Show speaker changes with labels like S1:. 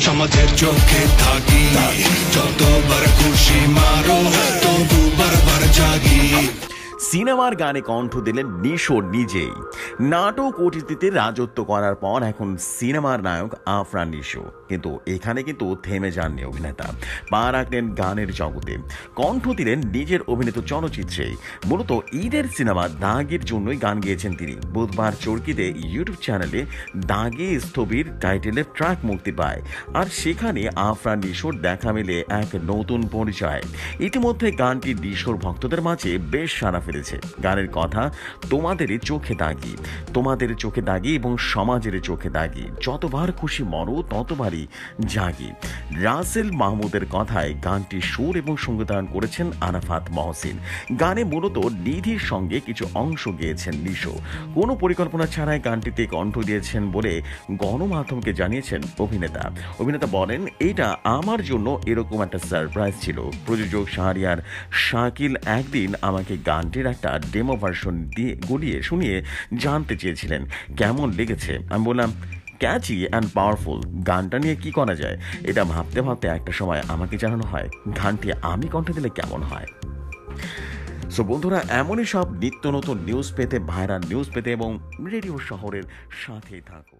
S1: সমাজের চোখে থাকি, যতবার খুশি মারো তবু বারবার জাগি।
S2: সিনেমার গানে কণ্ঠ দিলেন নিশো নিজেই। নাটক ওটিটিতে রাজত্ব করার পর এখন সিনেমার নায়ক আফরান নিশো, কিন্তু এখানে কিন্তু থেমে যাননি অভিনেতা। পা রাখলেন গানের জগতে, কণ্ঠ দিলেন নিজের অভিনীত চলচ্চিত্রে। মূলত ঈদের সিনেমা দাগের জন্যই গান গেয়েছেন তিনি। বুধবার চরকিতে ইউটিউব চ্যানেলে দাগে স্থবির টাইটেলের ট্র্যাক মুক্তি পায়, আর সেখানে আফরান নিশোর দেখা মেলে এক নতুন পরিচয়। ইতিমধ্যে গানটি নিশোর ভক্তদের মাঝে বেশ সাড়া ফেলেছে। গানের কথা তোমাদের চোখে দাগি, তোমাদের চোখে দাগি এবং সমাজের চোখে দাগি, যতবার খুশি মরো ততবারই জাগি। রাসেল মাহমুদের কথায় গানটি সুর এবং সঙ্গীতায়ন করেছেন আরাফাত মহসিন। গানে মূলত নিধির সঙ্গে কিছু অংশ গেয়েছেন নিশো। কোনো পরিকল্পনা ছাড়াই গানটিতে কণ্ঠ দিয়েছেন বলে গণমাধ্যমকে জানিয়েছেন অভিনেতা বলেন, এটা আমার জন্য এরকম একটা সারপ্রাইজ ছিল। প্রযোজক শাহরিয়ার শাকিল একদিন আমাকে গানটির একটা ডেমো ভার্সন দিয়ে গুলিয়ে শুনিয়ে জানতে চেয়েছিলেন কেমন লেগেছে। আমি বললাম, ক্যাচি অ্যান্ড পাওয়ারফুল, গানটা নিয়ে কি করা যায়। এটা ভাবতে ভাবতে একটা সময় আমাকে জানানো হয় গানটি আমি কণ্ঠ দিলে কেমন হয়। সো বন্ধুরা, এমনই সব নিত্য নতুন নিউজ পেতে, ভাইরাল নিউজ পেতে এবং রেডিও শহরের সাথেই থাকুন।